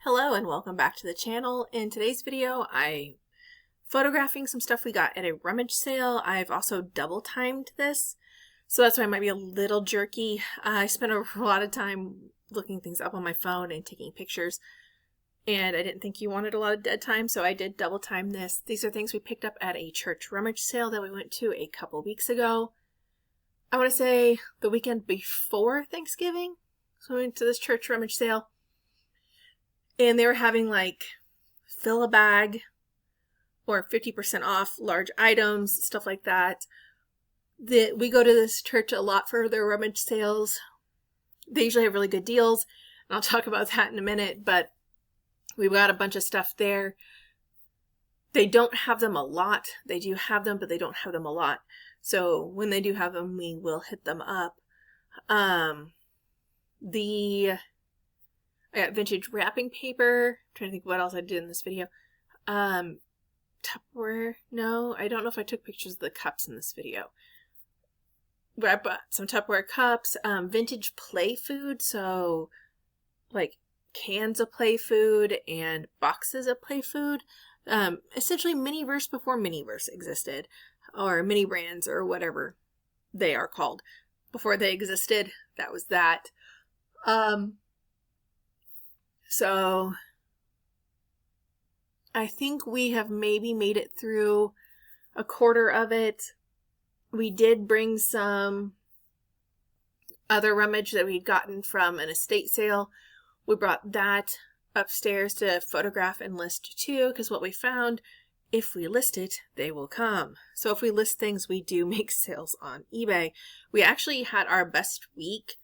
Hello and welcome back to the channel. In today's video, I'm photographing some stuff we got at a rummage sale. I've also double timed this, so that's why I might be a little jerky. I spent a lot of time looking things up on my phone and taking pictures, and I didn't think you wanted a lot of dead time, so I did double time this. These are things we picked up at a church rummage sale that we went to a couple weeks ago. I want to say the weekend before Thanksgiving. So we went to this church rummage sale. And they were having like fill a bag or 50% off large items, stuff like that. We go to this church a lot for their rummage sales. They usually have really good deals. And I'll talk about that in a minute, but we've got a bunch of stuff there. They don't have them a lot. They do have them, but they don't have them a lot. So when they do have them, we will hit them up. I got vintage wrapping paper. I'm trying to think what else I did in this video. Tupperware. No, I don't know if I took pictures of the cups in this video. But I bought some Tupperware cups. Vintage play food. So, like cans of play food and boxes of play food. Essentially Miniverse before Miniverse existed. Or mini brands or whatever they are called. Before they existed, that was that. So I think we have maybe made it through a quarter of it. We did bring some other rummage that we'd gotten from an estate sale. We brought that upstairs to photograph and list too, because what we found, if we list it, they will come. So if we list things, we do make sales on eBay. We actually had our best week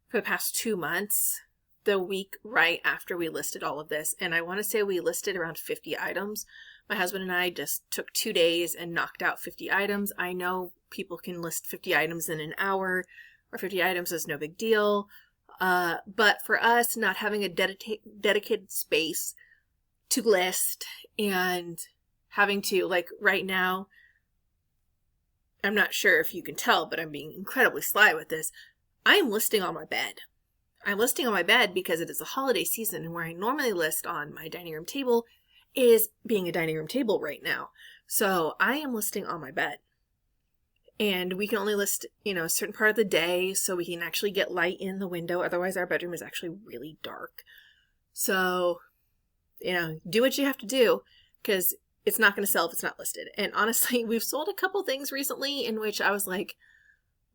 for the past 2 months. The week right after we listed all of this, and I want to say we listed around 50 items. My husband and I just took 2 days and knocked out 50 items. I know people can list 50 items in an hour, or 50 items is no big deal, but for us, not having a dedicated space to list and having to, like right now, I'm not sure if you can tell, but I'm being incredibly sly with this. I am listing on my bed. I'm listing on my bed because it is the holiday season, and where I normally list on my dining room table is being a dining room table right now. So I am listing on my bed. And we can only list, a certain part of the day so we can actually get light in the window. Otherwise, our bedroom is actually really dark. So, do what you have to do because it's not going to sell if it's not listed. And honestly, we've sold a couple things recently in which I was like,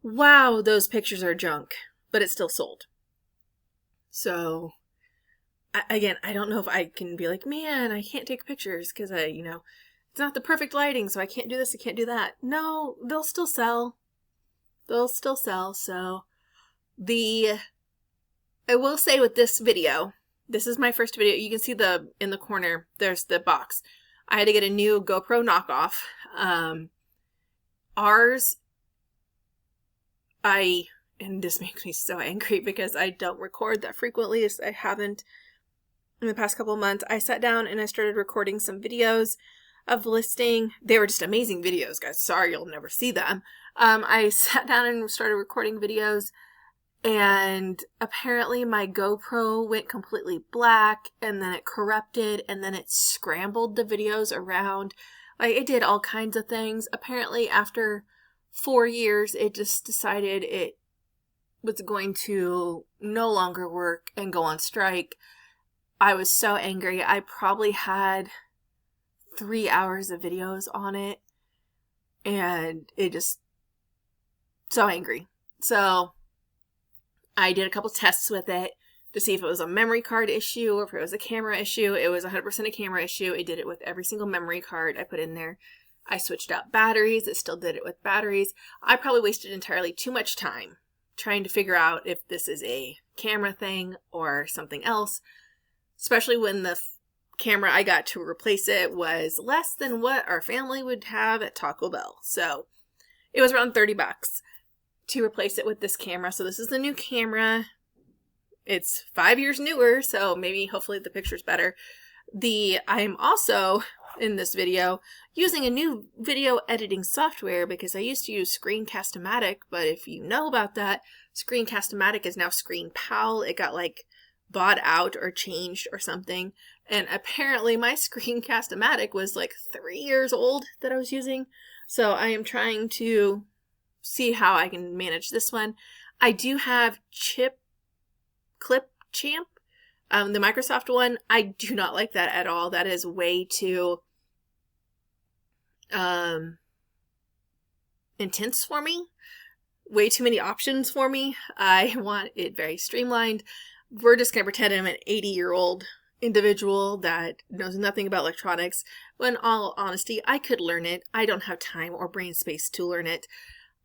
wow, those pictures are junk, but it's still sold. So, I don't know if I can be like, man, I can't take pictures because it's not the perfect lighting, so I can't do this, I can't do that. No, they'll still sell. They'll still sell. So, I will say with this video, this is my first video. You can see in the corner, there's the box. I had to get a new GoPro knockoff. And this makes me so angry because I don't record that frequently, as I haven't in the past couple of months. I sat down and I started recording some videos of listing. They were just amazing videos, guys. Sorry you'll never see them. I sat down and started recording videos, and apparently my GoPro went completely black, and then it corrupted, and then it scrambled the videos around. Like, it did all kinds of things. Apparently after 4 years, it just decided it was going to no longer work and go on strike. I was so angry. I probably had 3 hours of videos on it, and it just so angry. So I did a couple tests with it to see if it was a memory card issue or if it was a camera issue. It was 100% a camera issue. It did it with every single memory card I put in there. I switched out batteries. It still did it with batteries. I probably wasted entirely too much time trying to figure out if this is a camera thing or something else, especially when the camera I got to replace it was less than what our family would have at Taco Bell. So it was around $30 to replace it with this camera. So this is the new camera. It's 5 years newer, so maybe hopefully the picture's better. I'm also in this video using a new video editing software because I used to use Screencast-O-Matic, but if you know about that, Screencast-O-Matic is now ScreenPal. It got like bought out or changed or something. And apparently my Screencast-O-Matic was like 3 years old that I was using. So I am trying to see how I can manage this one. I do have Clip Champ, the Microsoft one. I do not like that at all. That is way too intense for me. Way too many options for me. I want it very streamlined. We're just going to pretend I'm an 80-year-old individual that knows nothing about electronics. When in all honesty, I could learn it. I don't have time or brain space to learn it.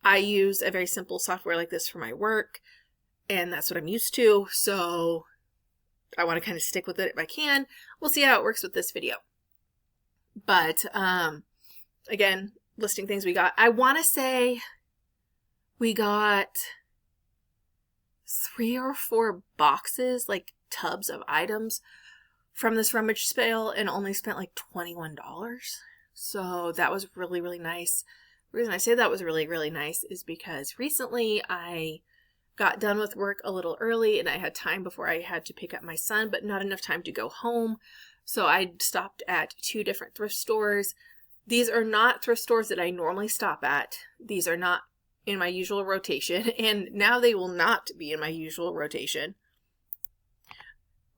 I use a very simple software like this for my work, and that's what I'm used to. So I want to kind of stick with it if I can. We'll see how it works with this video. But again, listing things we got. I want to say we got 3 or 4 boxes, like tubs of items from this rummage sale, and only spent like $21. So that was really, really nice. The reason I say that was really, really nice is because recently I got done with work a little early and I had time before I had to pick up my son, but not enough time to go home. So I stopped at 2 different thrift stores. These are not thrift stores that I normally stop at. These are not in my usual rotation, and now they will not be in my usual rotation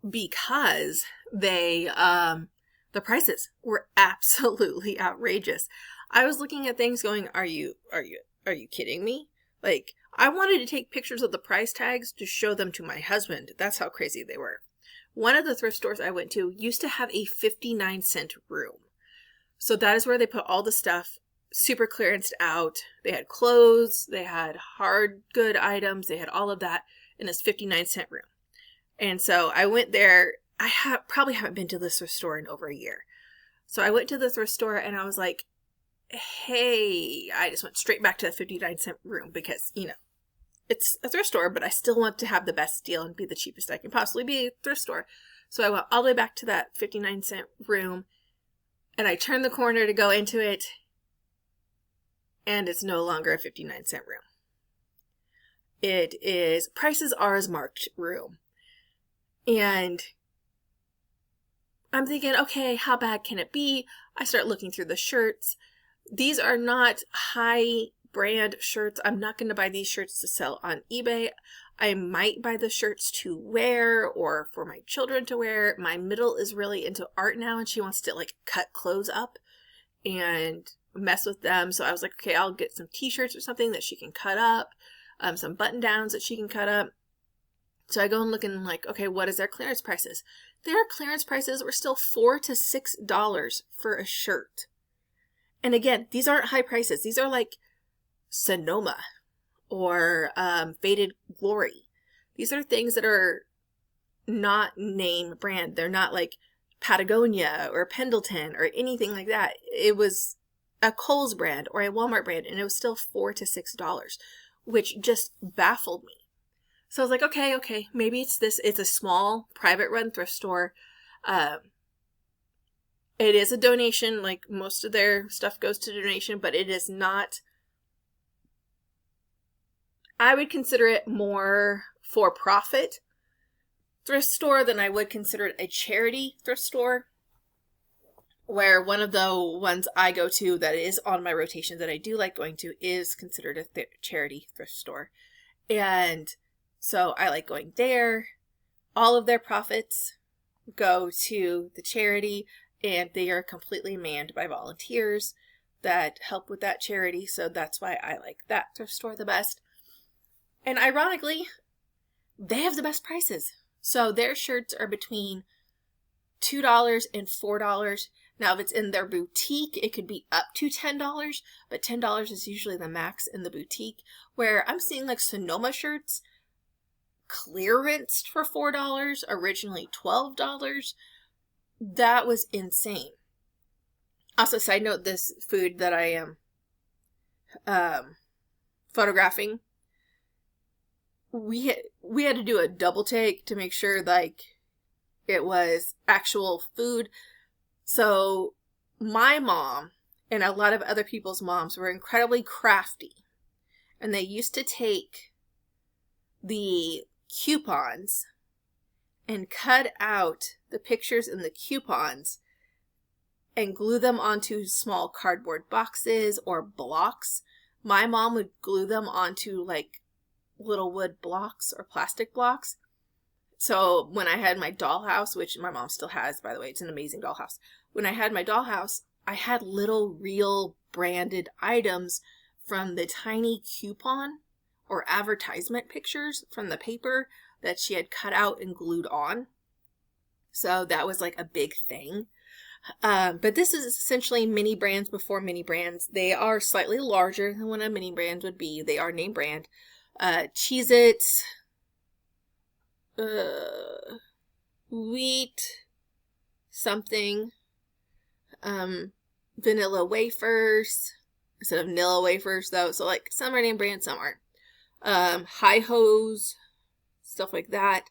because they the prices were absolutely outrageous. I was looking at things going, are you kidding me? Like, I wanted to take pictures of the price tags to show them to my husband. That's how crazy they were. One of the thrift stores I went to used to have a 59-cent room. So that is where they put all the stuff super clearanced out. They had clothes, they had hard good items, they had all of that in this 59-cent room. And so I went there. I probably haven't been to this thrift store in over a year. So I went to the thrift store and I was like, hey, I just went straight back to the 59-cent room because, you know, it's a thrift store, but I still want to have the best deal and be the cheapest I can possibly be at a thrift store. So I went all the way back to that 59-cent room and I turned the corner to go into it, and it's no longer a 59-cent room. It is prices are as marked room. And I'm thinking, okay, how bad can it be? I start looking through the shirts. These are not high brand shirts. I'm not going to buy these shirts to sell on eBay. I might buy the shirts to wear or for my children to wear. My middle is really into art now and she wants to like cut clothes up and mess with them. So I was like, okay, I'll get some t-shirts or something that she can cut up, some button downs that she can cut up. So I go and look and like, okay, what is their clearance prices? Their clearance prices were still $4 to $6 for a shirt. And again, these aren't high prices. These are like Sonoma or Faded Glory. These are things that are not name brand. They're not like Patagonia or Pendleton or anything like that. It was a Kohl's brand or a Walmart brand, and it was still $4 to $6, which just baffled me. So I was like, okay, maybe it's a small private run thrift store. It is a donation, like most of their stuff goes to donation, but it is not, I would consider it more for profit thrift store than I would consider it a charity thrift store. Where one of the ones I go to that is on my rotation that I do like going to is considered a charity thrift store. And so I like going there. All of their profits go to the charity, and they are completely manned by volunteers that help with that charity. So that's why I like that thrift store the best. And ironically, they have the best prices. So their shirts are between $2 and $4. Now, if it's in their boutique, it could be up to $10, but $10 is usually the max in the boutique, where I'm seeing like Sonoma shirts clearanced for $4, originally $12. That was insane. Also, side note, this food that I am photographing, we had to do a double take to make sure like it was actual food. So my mom and a lot of other people's moms were incredibly crafty, and they used to take the coupons and cut out the pictures and the coupons and glue them onto small cardboard boxes or blocks. My mom would glue them onto like little wood blocks or plastic blocks. So when I had my dollhouse, which my mom still has, by the way, it's an amazing dollhouse. When I had my dollhouse, I had little real branded items from the tiny coupon or advertisement pictures from the paper that she had cut out and glued on. So that was like a big thing. But this is essentially mini brands before mini brands. They are slightly larger than what a mini brand would be. They are name brand. Cheez-It, wheat, something, vanilla wafers, instead of Nilla wafers though. So like some are name brand, some aren't. Hi-Hos, stuff like that.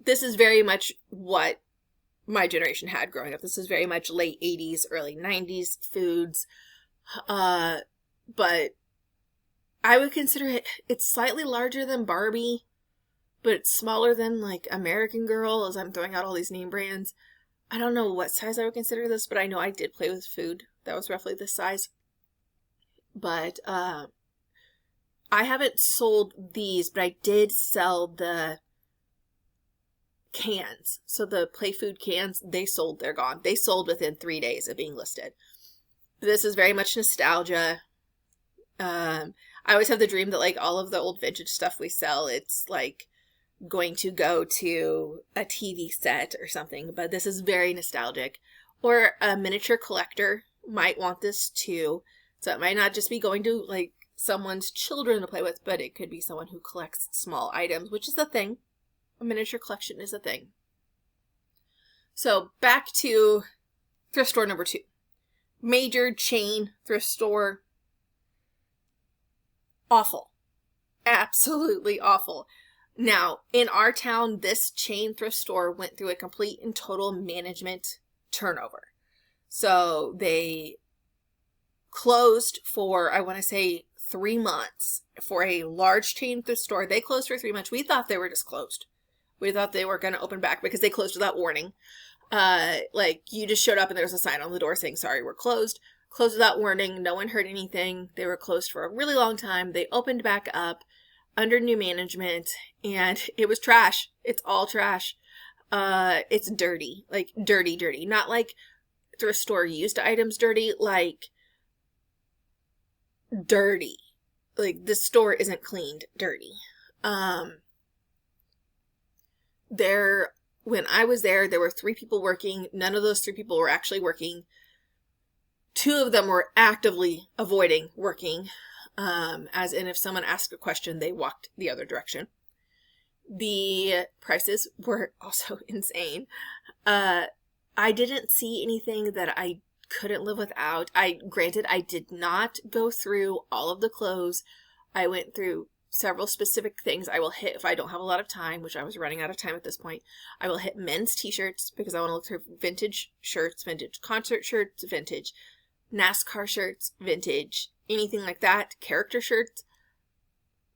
This is very much what my generation had growing up. This is very much late 80s, early 90s foods. But I would consider it's slightly larger than Barbie, but it's smaller than like American Girl, as I'm throwing out all these name brands. I don't know what size I would consider this, but I know I did play with food that was roughly this size. But I haven't sold these, but I did sell the cans. So the play food cans, they sold, they're gone. They sold within 3 days of being listed. This is very much nostalgia. I always have the dream that like all of the old vintage stuff we sell, it's like going to go to a TV set or something, but this is very nostalgic. Or a miniature collector might want this too. So it might not just be going to like someone's children to play with, but it could be someone who collects small items, which is a thing. A miniature collection is a thing. So back to thrift store number 2. Major chain thrift store. Awful. Absolutely awful. Now, in our town, this chain thrift store went through a complete and total management turnover. So they closed for, I want to say, 3 months for a large chain thrift store. They closed for 3 months. We thought they were just closed. We thought they were going to open back because they closed without warning. Like you just showed up and there was a sign on the door saying, sorry, we're closed. Closed without warning. No one heard anything. They were closed for a really long time. They opened back up under new management and it was trash. It's all trash. It's dirty, like dirty. Not like thrift store used items dirty, like dirty. Like the store isn't cleaned dirty. When I was there were 3 people working. None of those 3 people were actually working. 2 of them were actively avoiding working, as in if someone asked a question, they walked the other direction. The prices were also insane. I didn't see anything that I couldn't live without. Granted, I did not go through all of the clothes. I went through several specific things I will hit if I don't have a lot of time, which I was running out of time at this point. I will hit men's t-shirts because I want to look through vintage shirts, vintage concert shirts, vintage NASCAR shirts, vintage anything like that, character shirts.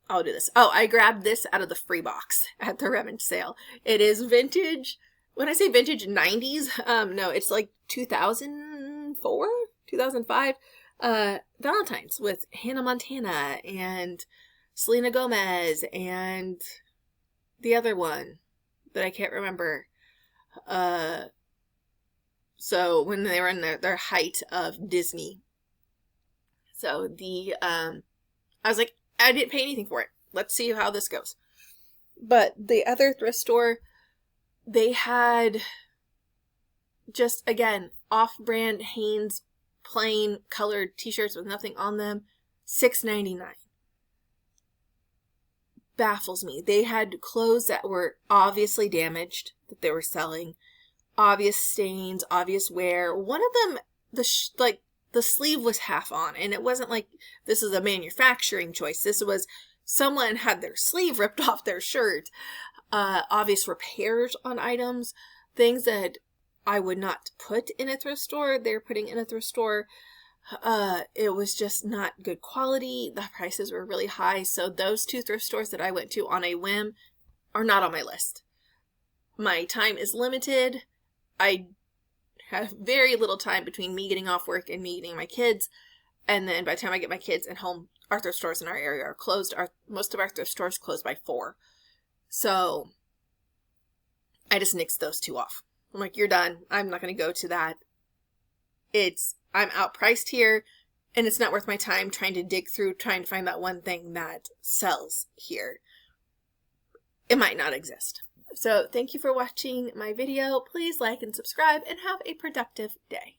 I'll do this. Oh, I grabbed this out of the free box at the rummage sale. It is vintage. When I say vintage, 90s. No, it's like 2004, 2005. Valentine's with Hannah Montana and Selena Gomez and the other one that I can't remember. So when they were in their height of Disney. So I was like, I didn't pay anything for it. Let's see how this goes. But the other thrift store, they had just, again, off-brand Hanes plain colored t-shirts with nothing on them, $6.99. Baffles me. They had clothes that were obviously damaged that they were selling, obvious stains, obvious wear. One of them, the sleeve was half on, and it wasn't like this is a manufacturing choice. This was someone had their sleeve ripped off their shirt. Obvious repairs on items, things that I would not put in a thrift store, they're putting in a thrift store. It was just not good quality. The prices were really high. So those 2 thrift stores that I went to on a whim are not on my list. my time is limited. I have very little time between me getting off work and me getting my kids. And then by the time I get my kids and home, our thrift stores in our area are closed. Most of our thrift stores close by 4. So I just nixed those 2 off. I'm like, you're done. I'm not going to go to that. I'm outpriced here, and it's not worth my time trying to dig through, trying to find that one thing that sells here. It might not exist. So thank you for watching my video. Please like and subscribe and have a productive day.